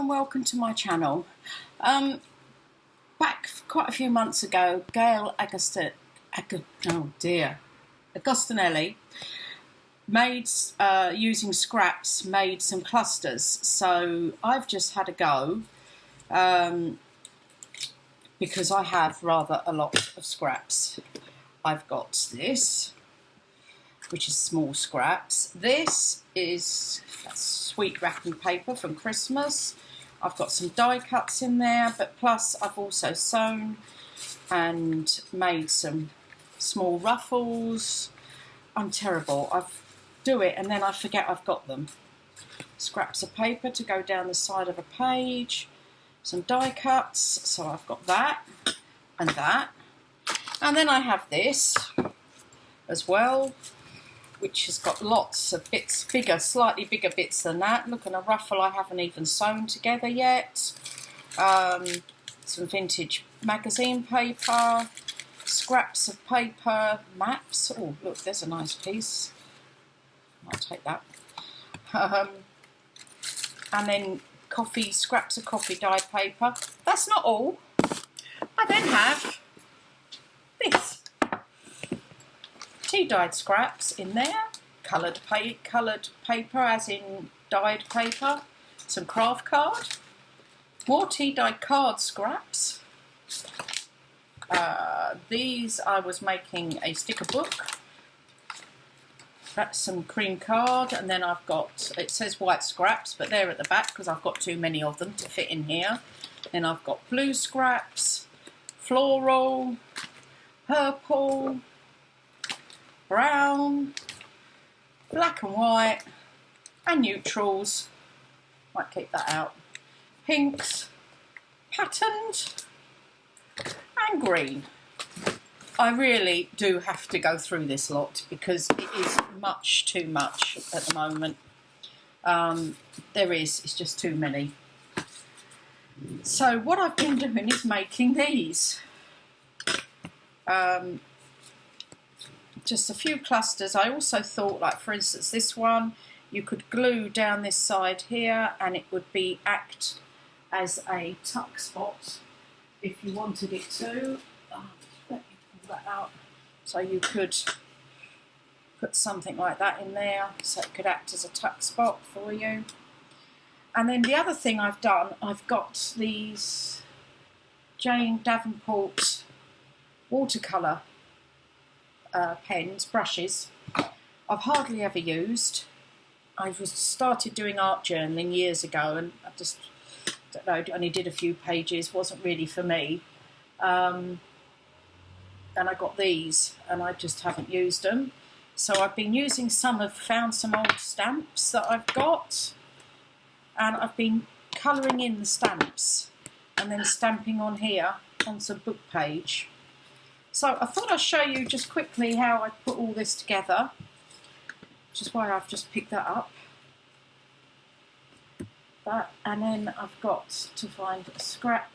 and welcome to my channel. Back quite a few months ago, Gail Agostinelli made, using scraps, made some clusters. So I've just had a go because I have rather a lot of scraps. I've got this, which is small scraps. This is sweet wrapping paper from Christmas. I've got some die cuts in there, but plus I've also sewn and made some small ruffles. I'm terrible. I do it and then I forget I've got them. Scraps of paper to go down the side of a page, some die cuts, so I've got that and that. And then I have this as well, which has got lots of bits, slightly bigger bits than that. Look, and a ruffle I haven't even sewn together yet. Some vintage magazine paper, scraps of paper, maps. Oh, look, there's a nice piece. I'll take that. And then scraps of coffee dyed paper. That's not all. I then have this. Tea dyed scraps in there, coloured paper as in dyed paper, some craft card, more tea dyed card scraps. These I was making a sticker book. That's some cream card, and then I've got, it says white scraps, but they're at the back because I've got too many of them to fit in here. Then I've got blue scraps, floral, purple, brown, black and white, and neutrals. Might keep that out. Pinks, patterned, and green. I really do have to go through this lot because it is much too much at the moment. It's just too many. So what I've been doing is making these. Just a few clusters. I also thought, like for instance this one, you could glue down this side here and it would act as a tuck spot if you wanted it to. Let me pull that out. So you could put something like that in there so it could act as a tuck spot for you. And then the other thing I've done, I've got these Jane Davenport watercolour pens, brushes. I've hardly ever used. I started doing art journaling years ago and I just don't know, only did a few pages, wasn't really for me. And I got these and I just haven't used them. So I've been using found some old stamps that I've got, and I've been colouring in the stamps and then stamping on here on some book page. So I thought I'd show you just quickly how I put all this together, which is why I've just picked that up. And then I've got to find a scrap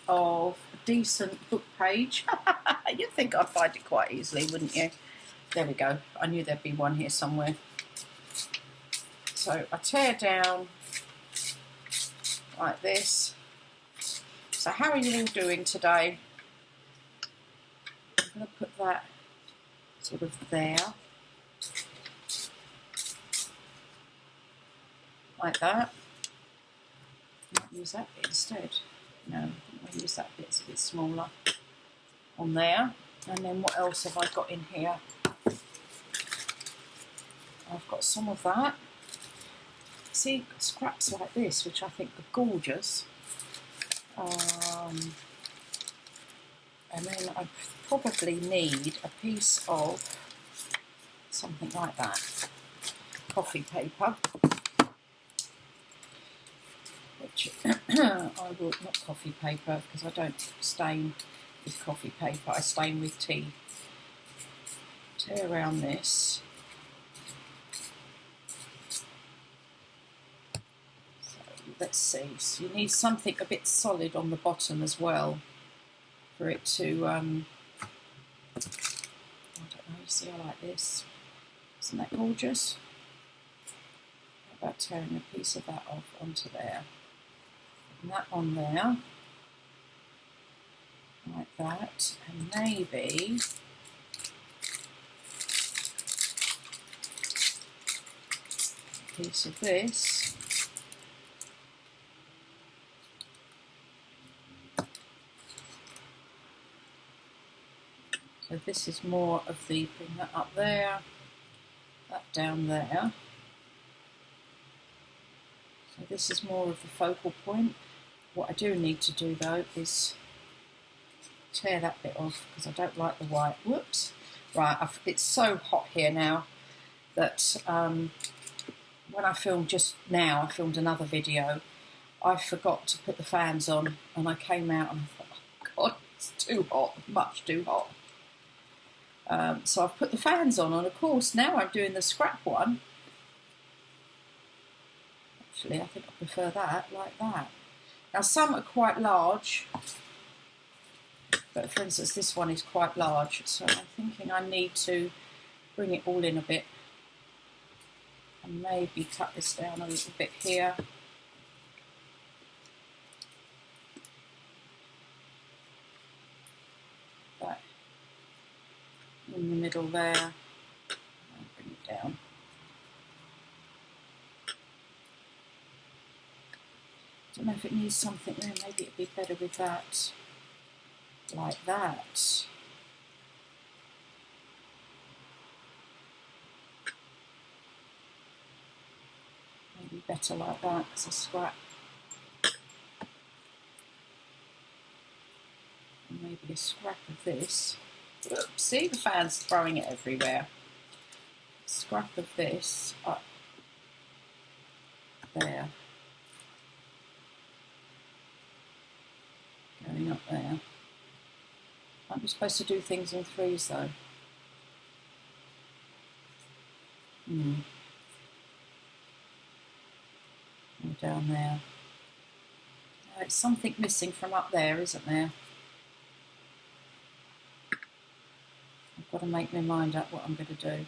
of a decent book page. You'd think I'd find it quite easily, wouldn't you? There we go. I knew there'd be one here somewhere. So I tear down like this. So how are you all doing today? I'm going to put that sort of there, like that. I might use that bit instead. No, I think I'll use that bit, it's a bit smaller on there. And then what else have I got in here? I've got some of that. See, scraps like this, which I think are gorgeous. And then I probably need a piece of something like that, coffee paper, which I will, not coffee paper because I don't stain with coffee paper, I stain with tea. Tear around this. So let's see, so you need something a bit solid on the bottom as well for it to, I don't know, you see I like this. Isn't that gorgeous? How about tearing a piece of that off onto there? And that on there, like that, and maybe a piece of this. So this is more of the, bring that up there, that down there. So this is more of the focal point. What I do need to do though is tear that bit off because I don't like the white. Whoops. Right, it's so hot here now that when I filmed just now, I filmed another video, I forgot to put the fans on and I came out and I thought, oh God, it's too hot, much too hot. So I've put the fans on, and of course now I'm doing the scrap one. Actually, I think I prefer that, like that. Now some are quite large, but for instance this one is quite large, so I'm thinking I need to bring it all in a bit and maybe cut this down a little bit here. That in the middle there, and bring it down. Don't know if it needs something there, maybe it'd be better with that, like that. Maybe better like that as a scrap. And maybe a scrap of this. Oops, see, the fan's throwing it everywhere. Scrap of this up there. Going up there. Aren't we supposed to do things in threes though? And down there. It's something missing from up there, isn't there? I've got to make my mind up what I'm going to do.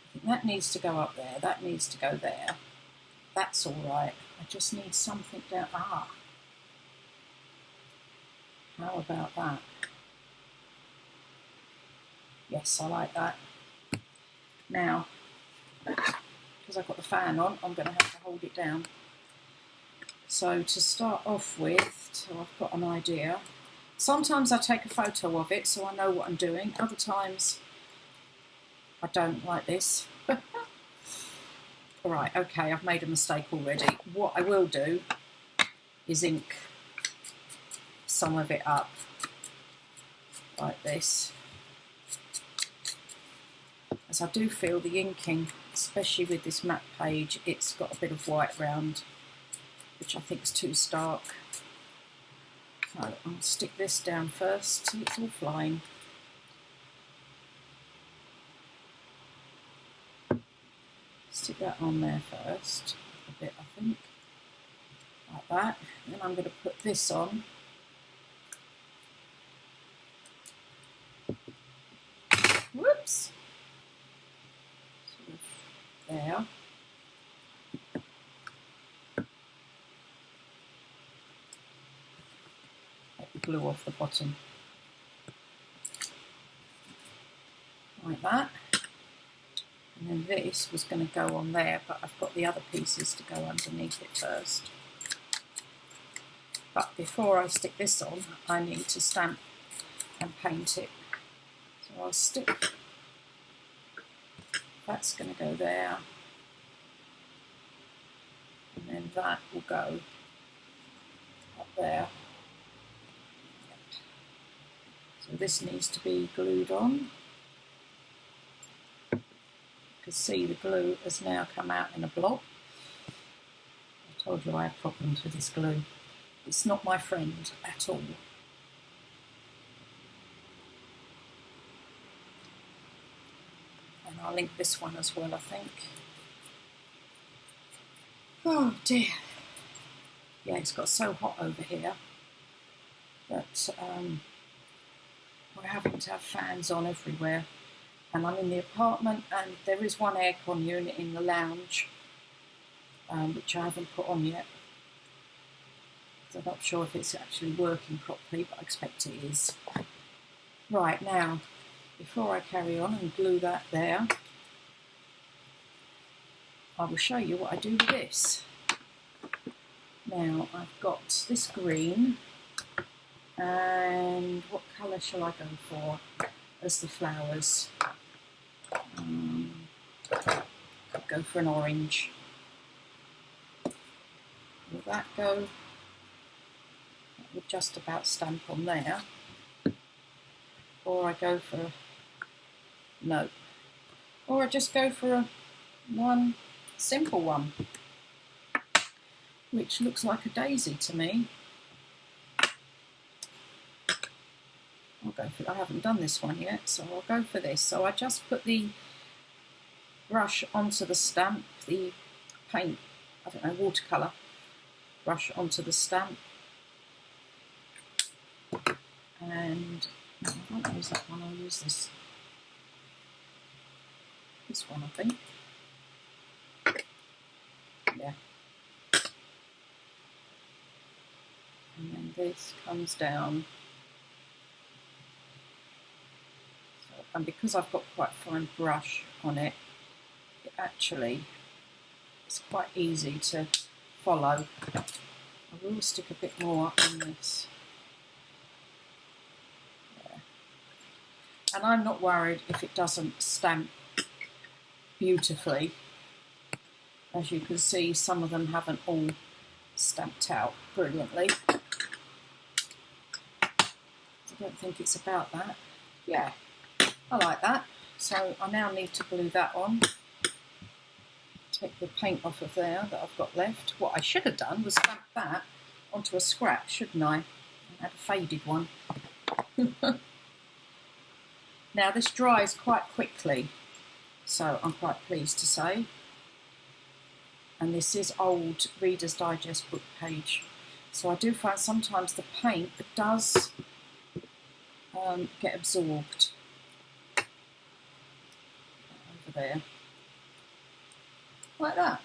I think that needs to go up there, that needs to go there. That's all right. I just need something down. Ah! How about that? Yes, I like that. Now, because I've got the fan on, I'm going to have to hold it down. So to start off with, so I've got an idea. Sometimes I take a photo of it so I know what I'm doing. Other times I don't, like this. Alright, okay, I've made a mistake already. What I will do is ink some of it up like this. As I do feel the inking, especially with this matte page, it's got a bit of white round, which I think is too stark. So I'll stick this down first. See, it's all flying. Stick that on there first, a bit I think, like that. Then I'm going to put this on. Whoops! Sort of there. Take the glue off the bottom. Like that. And then this was going to go on there, but I've got the other pieces to go underneath it first. But before I stick this on, I need to stamp and paint it. So I'll stick, that's going to go there. And then that will go up there. So this needs to be glued on. You can see the glue has now come out in a blob. I told you I have problems with this glue. It's not my friend at all. And I'll link this one as well, I think. Oh dear. Yeah, it's got so hot over here that we're having to have fans on everywhere. And I'm in the apartment and there is one aircon unit in the lounge. which I haven't put on yet. So I'm not sure if it's actually working properly, but I expect it is. Right, now, before I carry on and glue that there, I will show you what I do with this. Now, I've got this green, and what colour shall I go for as the flowers? I'll go for an orange. Will that go? That would just about stamp on there. Or I go for, no. Or I just go for one simple one, which looks like a daisy to me. I'll go for, I haven't done this one yet, so I'll go for this. So I just put the brush onto the stamp, the paint, I don't know, watercolour brush onto the stamp. And no, I won't use that one, I'll use this one, I think. Yeah. And then this comes down. So, and because I've got quite a fine brush on it, it actually it's quite easy to follow. I will stick a bit more on this. There. And I'm not worried if it doesn't stamp beautifully. As you can see, some of them haven't all stamped out brilliantly. I don't think it's about that. Yeah, I like that. So I now need to glue that on. Take the paint off of there that I've got left. What I should have done was stamp that onto a scrap, shouldn't I? I had a faded one. Now this dries quite quickly, so I'm quite pleased to say. And this is old Reader's Digest book page. So I do find sometimes the paint does get absorbed. Over there. Like that.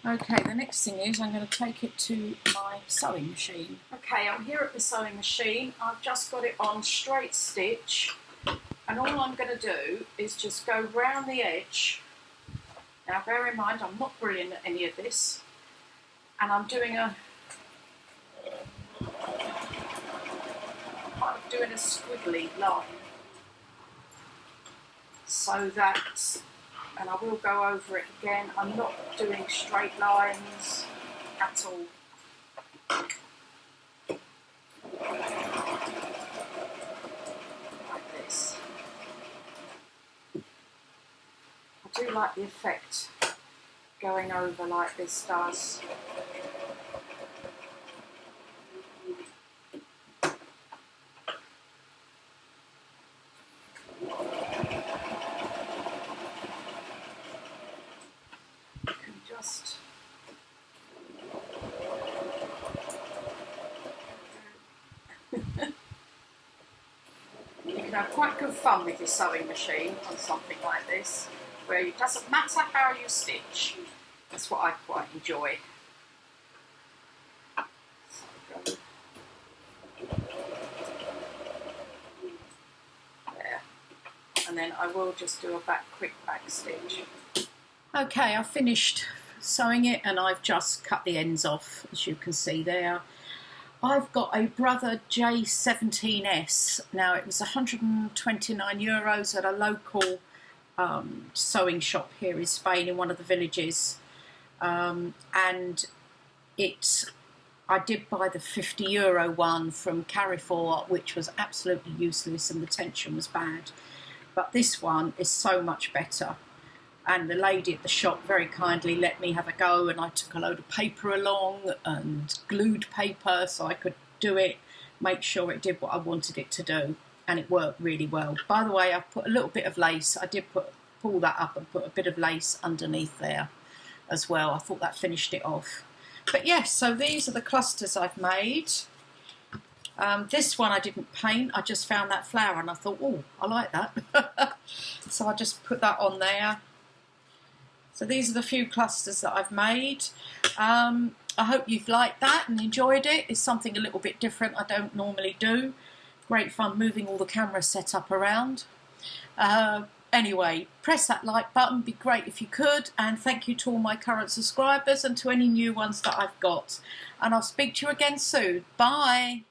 Okay, the next thing is I'm going to take it to my sewing machine. Okay, I'm here at the sewing machine. I've just got it on straight stitch. And all I'm going to do is just go round the edge. Now bear in mind I'm not brilliant at any of this. And I'm doing a squiggly line. So that, and I will go over it again, I'm not doing straight lines at all. Like this. I do like the effect going over like this does. You can have quite good fun with your sewing machine on something like this, where it doesn't matter how you stitch. That's what I quite enjoy. There. And then I will just do a quick back stitch. Okay, I've finished sewing it and I've just cut the ends off, as you can see there. I've got a Brother J17S. Now it was €129 at a local sewing shop here in Spain in one of the villages. And I did buy the €50 one from Carrefour, which was absolutely useless and the tension was bad. But this one is so much better. And the lady at the shop very kindly let me have a go, and I took a load of paper along and glued paper so I could do it, make sure it did what I wanted it to do, and it worked really well. By the way, I've put a little bit of lace. I did pull that up and put a bit of lace underneath there as well. I thought that finished it off. But yes, so these are the clusters I've made. This one I didn't paint, I just found that flower and I thought, oh, I like that. So I just put that on there. So these are the few clusters that I've made. I hope you've liked that and enjoyed it. It's something a little bit different I don't normally do. Great fun moving all the camera setup around. Anyway, press that like button, be great if you could, and thank you to all my current subscribers and to any new ones that I've got. And I'll speak to you again soon. Bye.